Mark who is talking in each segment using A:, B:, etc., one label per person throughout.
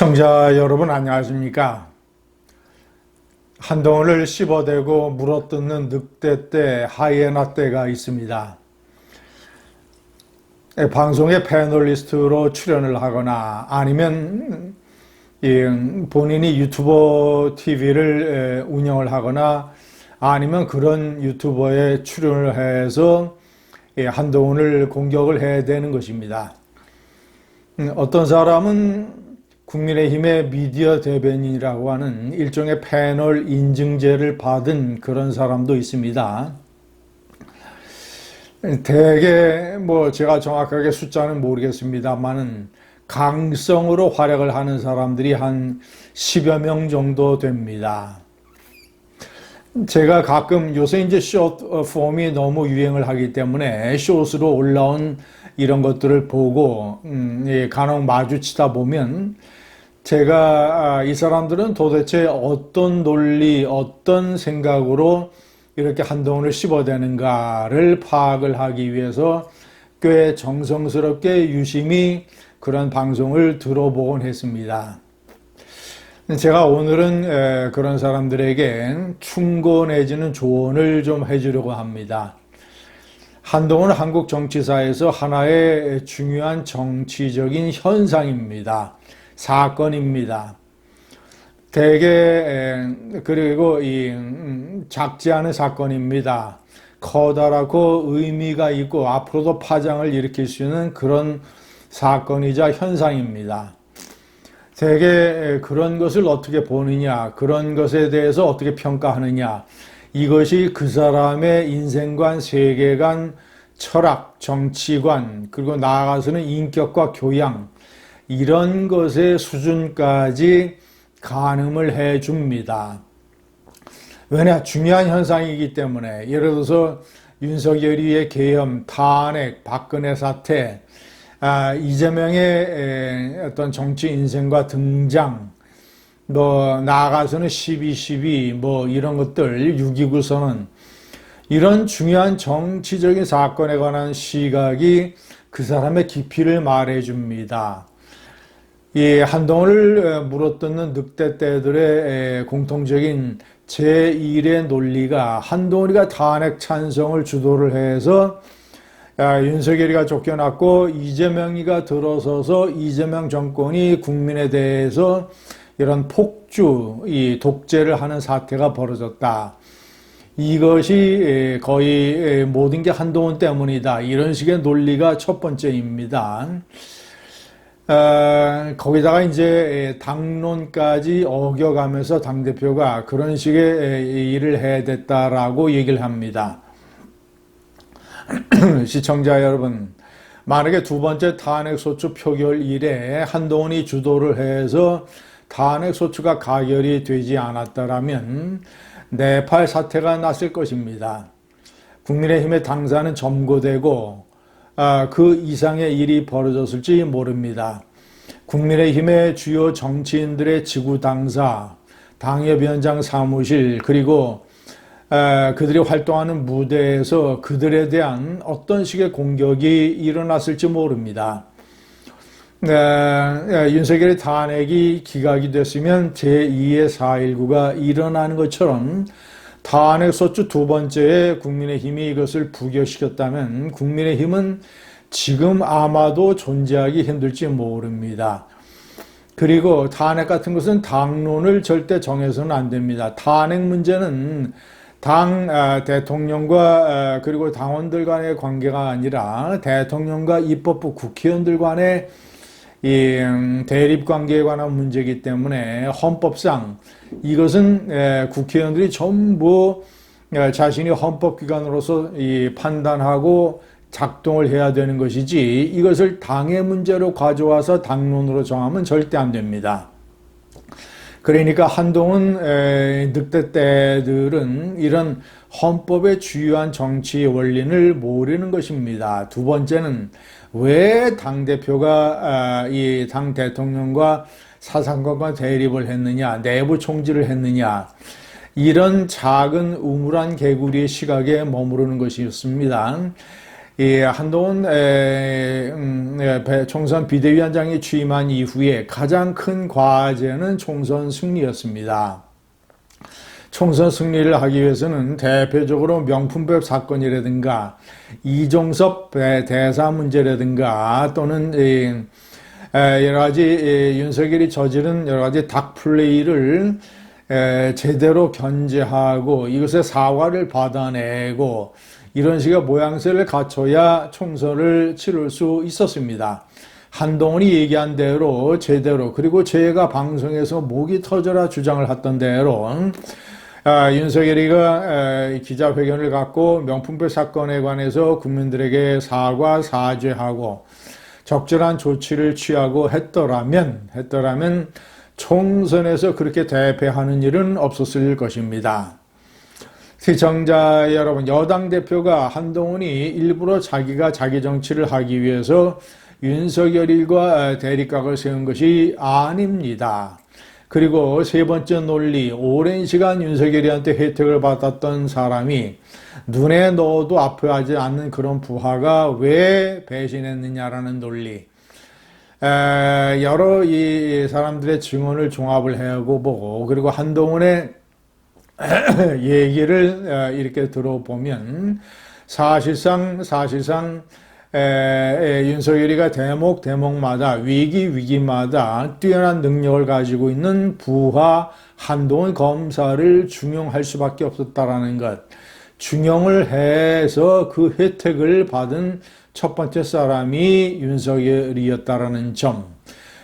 A: 시청자 여러분 안녕하십니까? 한동훈을 씹어대고 물어뜯는 늑대 떼, 하이에나 떼가 있습니다. 방송에 패널리스트로 출연을 하거나 아니면 본인이 유튜버 TV를 운영을 하거나 아니면 그런 유튜버에 출연을 해서 한동훈을 공격을 해야 되는 것입니다. 어떤 사람은 국민의힘의 미디어 대변인이라고 하는 일종의 패널 인증제를 받은 그런 사람도 있습니다. 대개 제가 정확하게 숫자는 모르겠습니다만은 강성으로 활약을 하는 사람들이 한 10여 명 정도 됩니다. 제가 가끔 요새 이제 숏 폼이 너무 유행을 하기 때문에 숏으로 올라온 이런 것들을 보고 간혹 마주치다 보면 제가 이 사람들은 도대체 어떤 논리, 어떤 생각으로 이렇게 한동훈을 씹어대는가를 파악을 하기 위해서 꽤 정성스럽게 유심히 그런 방송을 들어보곤 했습니다. 제가 오늘은 그런 사람들에게 충고 내지는 조언을 좀 해주려고 합니다. 한동훈은 한국 정치사에서 하나의 중요한 정치적인 현상입니다. 사건입니다. 대개 그리고 작지 않은 사건입니다. 커다랗고 의미가 있고 앞으로도 파장을 일으킬 수 있는 그런 사건이자 현상입니다. 대개 그런 것을 어떻게 보느냐, 그런 것에 대해서 어떻게 평가하느냐, 이것이 그 사람의 인생관, 세계관, 철학, 정치관, 그리고 나아가서는 인격과 교양, 이런 것의 수준까지 가늠을 해 줍니다. 왜냐? 중요한 현상이기 때문에. 예를 들어서 윤석열이의 계엄, 탄핵, 박근혜 사태, 이재명의 어떤 정치 인생과 등장, 나아가서는 12.12 이런 것들, 6.29 선언, 이런 중요한 정치적인 사건에 관한 시각이 그 사람의 깊이를 말해 줍니다. 이 한동훈을 물어뜯는 늑대떼들의 공통적인 제1의 논리가 한동훈이가 탄핵 찬성을 주도를 해서 윤석열이가 쫓겨났고 이재명이가 들어서서 이재명 정권이 국민에 대해서 이런 폭주, 이 독재를 하는 사태가 벌어졌다. 이것이 거의 모든 게 한동훈 때문이다. 이런 식의 논리가 첫 번째입니다. 거기다가 이제 당론까지 어겨가면서 당대표가 그런 식의 일을 해야 됐다라고 얘기를 합니다. 시청자 여러분, 만약에 두 번째 탄핵소추 표결 이래 한동훈이 주도를 해서 탄핵소추가 가결이 되지 않았더라면 네팔 사태가 났을 것입니다. 국민의힘의 당사는 점거되고 그 이상의 일이 벌어졌을지 모릅니다. 국민의힘의 주요 정치인들의 지구 당사, 당협위원장 사무실, 그리고 그들이 활동하는 무대에서 그들에 대한 어떤 식의 공격이 일어났을지 모릅니다. 윤석열의 탄핵이 기각이 됐으면 제2의 4.19가 일어나는 것처럼 탄핵소추 두 번째에 국민의힘이 이것을 부결시켰다면 국민의힘은 지금 아마도 존재하기 힘들지 모릅니다. 그리고 탄핵 같은 것은 당론을 절대 정해서는 안 됩니다. 탄핵 문제는 당 대통령과 그리고 당원들 간의 관계가 아니라 대통령과 입법부 국회의원들 간의 이 대립관계에 관한 문제이기 때문에 헌법상 이것은 국회의원들이 전부 자신이 헌법기관으로서 판단하고 작동을 해야 되는 것이지 이것을 당의 문제로 가져와서 당론으로 정하면 절대 안 됩니다. 그러니까 한동훈 늑대떼들은 이런 헌법의 주요한 정치 원리를 모르는 것입니다. 두 번째는 왜 당대표가 이 당 대통령과 사상관과 대립을 했느냐, 내부 총질을 했느냐, 이런 작은 우물안 개구리의 시각에 머무르는 것이었습니다. 이 한동훈 총선 비대위원장이 취임한 이후에 가장 큰 과제는 총선 승리였습니다. 총선 승리를 하기 위해서는 대표적으로 명품백 사건이라든가 이종섭 대사 문제라든가 또는 여러 가지 윤석열이 저지른 여러 가지 닭플레이를 제대로 견제하고 이것에 사과를 받아내고 이런 식의 모양새를 갖춰야 총선을 치를 수 있었습니다. 한동훈이 얘기한 대로 제대로, 그리고 제가 방송에서 목이 터져라 주장을 했던 대로 윤석열이가 기자회견을 갖고 명품백 사건에 관해서 국민들에게 사죄하고 적절한 조치를 취하고 했더라면 총선에서 그렇게 대패하는 일은 없었을 것입니다. 시청자 여러분, 여당 대표가 한동훈이 일부러 자기가 자기 정치를 하기 위해서 윤석열과 대립각을 세운 것이 아닙니다. 그리고 세 번째 논리, 오랜 시간 윤석열이한테 혜택을 받았던 사람이 눈에 넣어도 아파하지 않는 그런 부하가 왜 배신했느냐라는 논리. 여러 이 사람들의 증언을 종합을 해보고 그리고 한동훈의 얘기를 이렇게 들어보면 사실상 윤석열이가 대목마다 위기마다 뛰어난 능력을 가지고 있는 부하 한동훈 검사를 중용할 수밖에 없었다라는 것. 중용을 해서 그 혜택을 받은 첫 번째 사람이 윤석열이었다라는 점.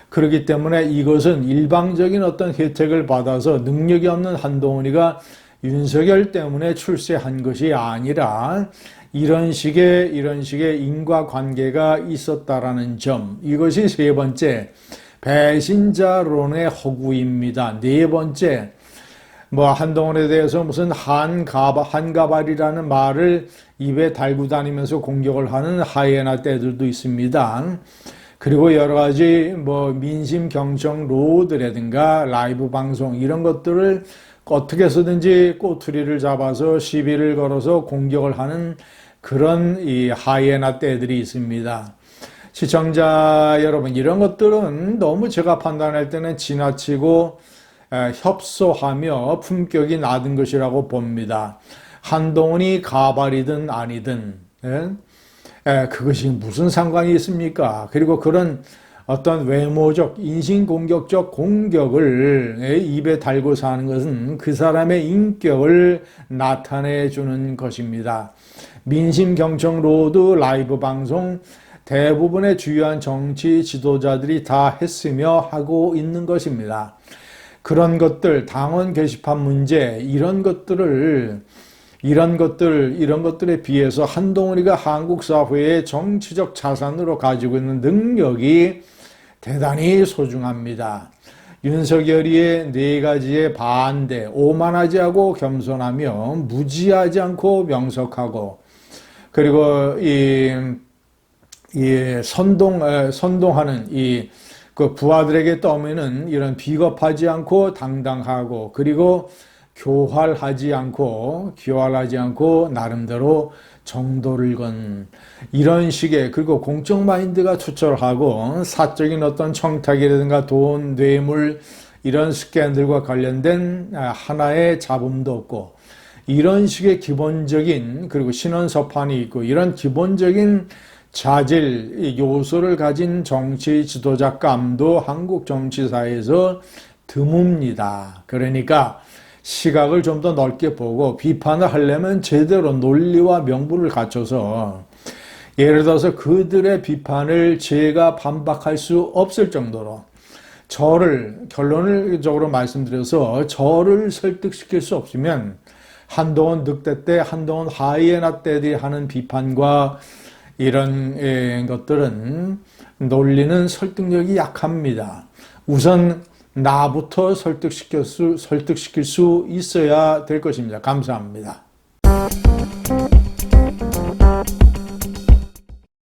A: 그렇기 때문에 이것은 일방적인 어떤 혜택을 받아서 능력이 없는 한동훈이가 윤석열 때문에 출세한 것이 아니라 이런 식의 인과관계가 있었다라는 점. 이것이 세 번째, 배신자론의 허구입니다. 네 번째, 한동훈에 대해서 무슨 한가발이라는 말을 입에 달고 다니면서 공격을 하는 하이에나 떼들도 있습니다. 그리고 여러 가지 민심 경청 로드라든가 라이브 방송 이런 것들을 어떻게 해서든지 꼬투리를 잡아서 시비를 걸어서 공격을 하는 그런 이 하이에나 떼들이 있습니다. 시청자 여러분, 이런 것들은 너무 제가 판단할 때는 지나치고 협소하며 품격이 낮은 것이라고 봅니다. 한동훈이 가발이든 아니든 그것이 무슨 상관이 있습니까? 그리고 그런 어떤 외모적, 인신공격적 공격을 입에 달고 사는 것은 그 사람의 인격을 나타내 주는 것입니다. 민심경청 로드 라이브 방송 대부분의 주요한 정치 지도자들이 다 했으며 하고 있는 것입니다. 그런 것들, 당원 게시판 문제, 이런 것들에 비해서 한동훈이가 한국 사회의 정치적 자산으로 가지고 있는 능력이 대단히 소중합니다. 윤석열이의 네 가지의 반대, 오만하지 않고 겸손하며 무지하지 않고 명석하고 그리고 선동하는 그 부하들에게 떠미는 이런 비겁하지 않고 당당하고 그리고 교활하지 않고 나름대로 정도를 건 이런 식의, 그리고 공적 마인드가 투철하고 사적인 어떤 청탁이라든가 돈, 뇌물 이런 스캔들과 관련된 하나의 잡음도 없고 이런 식의 기본적인, 그리고 신원서판이 있고 이런 기본적인 자질 요소를 가진 정치 지도자감도 한국 정치사에서 드뭅니다. 그러니까 시각을 좀 더 넓게 보고 비판을 하려면 제대로 논리와 명분을 갖춰서, 예를 들어서 그들의 비판을 제가 반박할 수 없을 정도로 결론적으로 말씀드려서 저를 설득시킬 수 없으면 한동훈 늑대 때, 한동훈 하이에나 때들이 하는 비판과 이런 것들은 논리는 설득력이 약합니다. 우선 나부터 설득시킬 수 있어야 될 것입니다. 감사합니다.